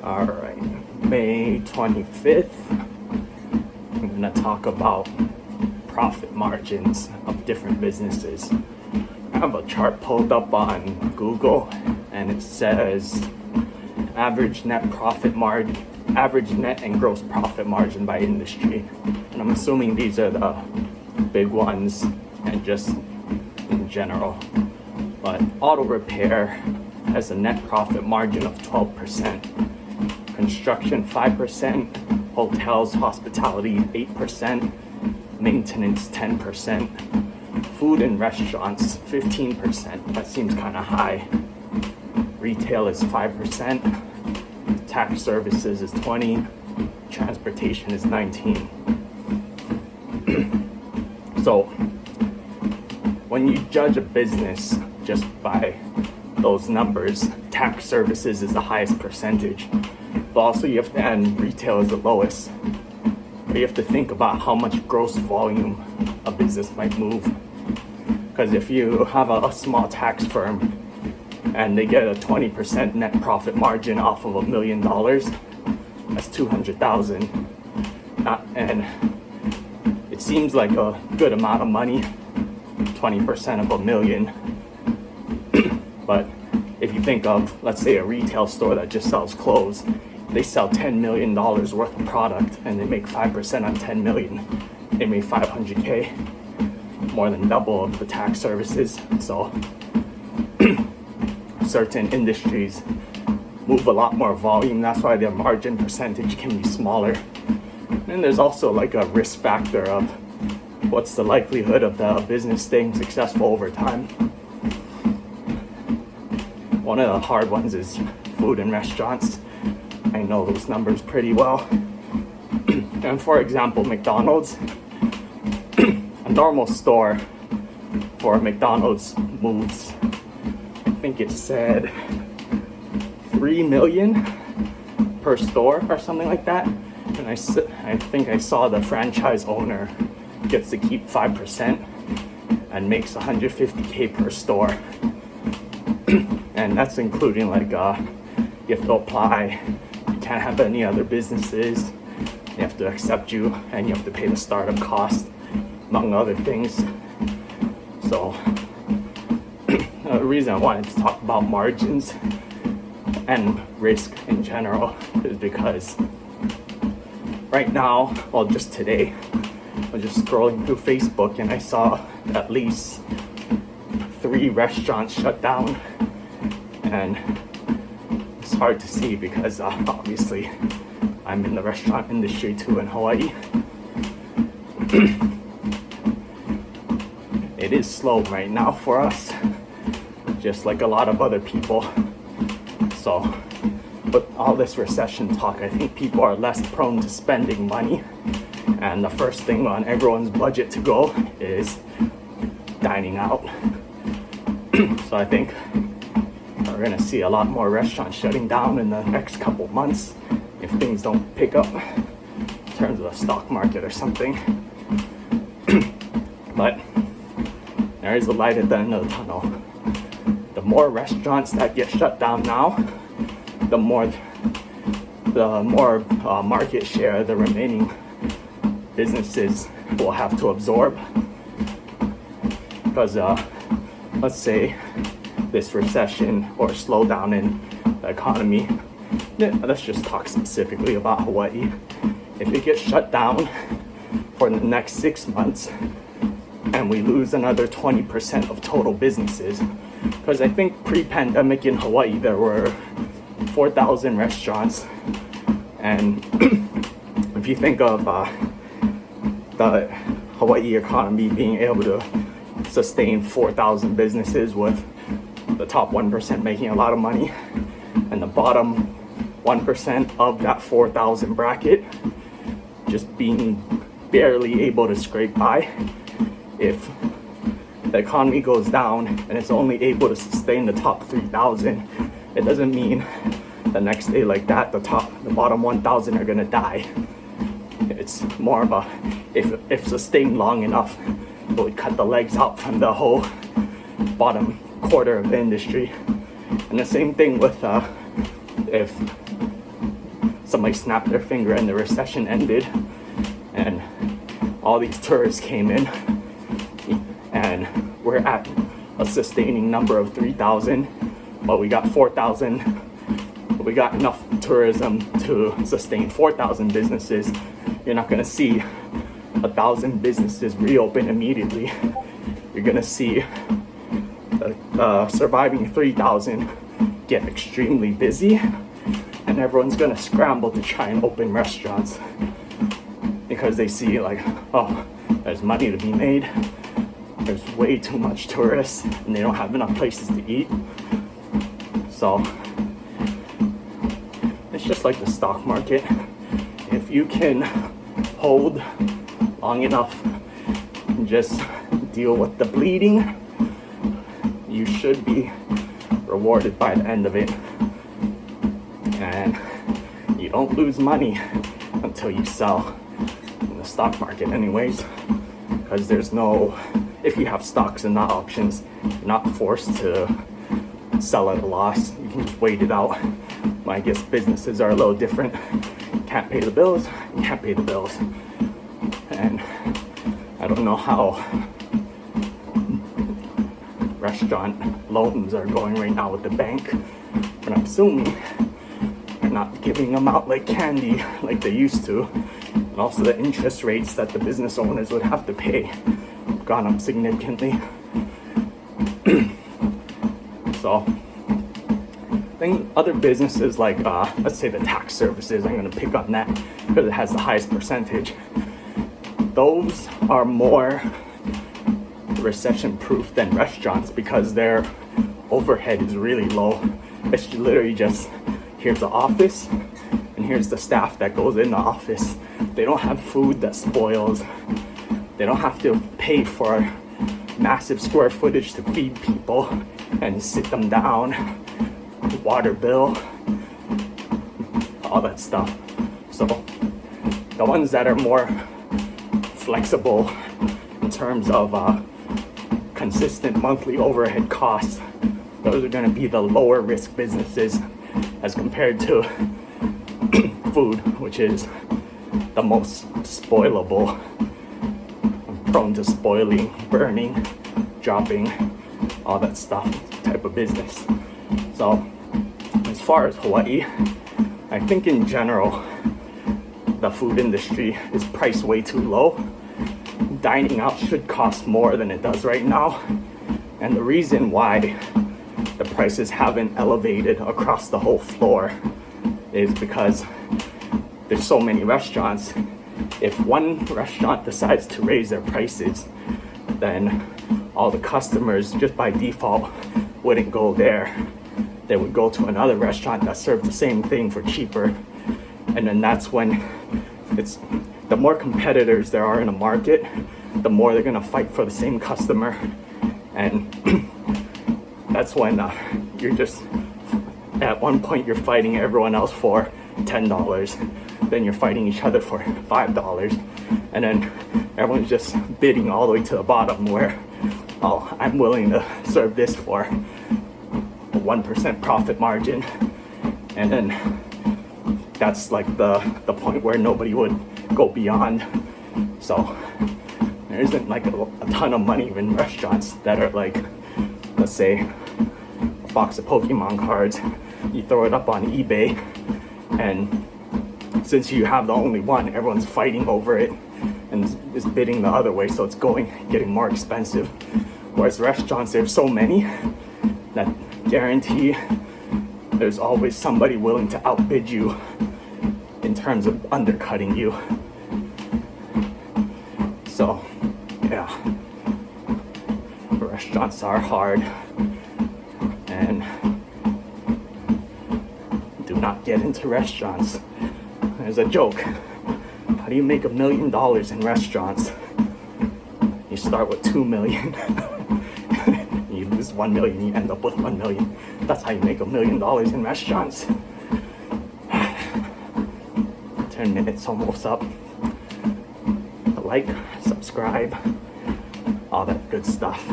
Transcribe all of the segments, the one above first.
All right, May 25th, I'm going to talk about profit margins of different businesses. I have a chart pulled up on Google and it says average net and gross profit margin by industry. And I'm assuming these are the big ones and just in general. But auto repair has a net profit margin of 12%. Construction 5%, hotels, hospitality 8%, maintenance 10%, food and restaurants 15%. That seems kind of high. Retail is 5%, tax services is 20%, transportation is 19%. So when you judge a business just by those numbers, tax services is the highest percentage. But also you have to, and retail is the lowest. But you have to think about how much gross volume a business might move. Because if you have a small tax firm and they get a 20% net profit margin off of $1 million, that's $200,000. And it seems like a good amount of money, 20% of $1 million. But if you think of, let's say, a retail store that just sells clothes, they sell $10 million worth of product and they make 5% on 10 million. They make 500K, more than double of the tax services. So certain industries move a lot more volume. That's why their margin percentage can be smaller. And there's also like a risk factor of what's the likelihood of the business staying successful over time. One of the hard ones is food and restaurants. I know those numbers pretty well. And for example, McDonald's, a normal store for McDonald's moves, I think it said 3 million per store or something like that. And I think I saw the franchise owner gets to keep 5% and makes 150K per store. And that's including like you have to apply, you can't have any other businesses, they have to accept you, and you have to pay the startup cost, among other things. So the reason I wanted to talk about margins and risk in general is because right now, well, just today, I was just scrolling through Facebook and I saw at least 3 restaurants shut down. And it's hard to see because obviously I'm in the restaurant industry too in Hawaii. It is slow right now for us, just like a lot of other people. So with all this recession talk, I think people are less prone to spending money. And the first thing on everyone's budget to go is dining out. So I think we're gonna see a lot more restaurants shutting down in the next couple months if things don't pick up in terms of the stock market or something. But there is a light at the end of the tunnel. The more restaurants that get shut down now, the more market share the remaining businesses will have to absorb. Because let's say this recession or slowdown in the economy, let's just talk specifically about Hawaii. If it gets shut down for the next 6 months and we lose another 20% of total businesses, because I think pre-pandemic in Hawaii there were 4,000 restaurants, and if you think of the Hawaii economy being able to sustain 4,000 businesses with the top 1% making a lot of money and the bottom 1% of that 4,000 bracket just being barely able to scrape by. If the economy goes down and it's only able to sustain the top 3,000, it doesn't mean the next day like that the bottom 1,000 are gonna die. It's more of a if sustained long enough, it would cut the legs out from the whole bottom quarter of the industry. And the same thing with if somebody snapped their finger and the recession ended, and all these tourists came in, and we're at a sustaining number of 3,000, but we got 4,000. We got enough tourism to sustain 4,000 businesses. You're not going to see 1,000 businesses reopen immediately. You're going to see surviving 3,000 get extremely busy, and everyone's going to scramble to try and open restaurants because they see like, oh, there's money to be made. There's way too much tourists and they don't have enough places to eat. So it's just like the stock market. If you can hold long enough and just deal with the bleeding, you should be rewarded by the end of it. And you don't lose money until you sell in the stock market anyways, because there's no, if you have stocks and not options, you're not forced to sell at a loss. You can just wait it out. I guess businesses are a little different. You can't pay the bills, you can't pay the bills. And I don't know how restaurant loans are going right now with the bank, but I'm assuming they're not giving them out like candy like they used to. And also the interest rates that the business owners would have to pay have gone up significantly. So I think other businesses like, let's say the tax services, I'm going to pick on that because it has the highest percentage. Those are more recession proof than restaurants because their overhead is really low. It's literally just, here's the office and here's the staff that goes in the office. They don't have food that spoils. They don't have to pay for massive square footage to feed people and sit them down, water bill, all that stuff. So the ones that are more flexible in terms of consistent monthly overhead costs, those are going to be the lower risk businesses as compared to food, which is the most spoilable, prone to spoiling, burning, dropping, all that stuff type of business. So as far as Hawaii, I think in general the food industry is priced way too low. Dining out should cost more than it does right now, and the reason why the prices haven't elevated across the whole floor is because there's so many restaurants. If one restaurant decides to raise their prices, then all the customers just by default wouldn't go there. They would go to another restaurant that served the same thing for cheaper, and then that's when it's, the more competitors there are in a market, the more they're gonna fight for the same customer, and that's when you're just, at one point you're fighting everyone else for $10, then you're fighting each other for $5, and then everyone's just bidding all the way to the bottom where, oh, I'm willing to serve this for a 1% profit margin, and then that's like the point where nobody would go beyond. So there isn't like a ton of money in restaurants that are like, let's say a box of Pokemon cards, you throw it up on eBay, and since you have the only one, everyone's fighting over it and is bidding the other way, so it's getting more expensive. Whereas restaurants, there's so many that guarantee there's always somebody willing to outbid you in terms of undercutting you. So yeah, restaurants are hard, and do not get into restaurants. There's a joke. How do you make $1 million in restaurants? You start with 2 million. You lose 1 million, you end up with 1 million. That's how you make $1 million in restaurants. 10 minutes almost up. Like, subscribe, all that good stuff.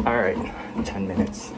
All right, 10 minutes.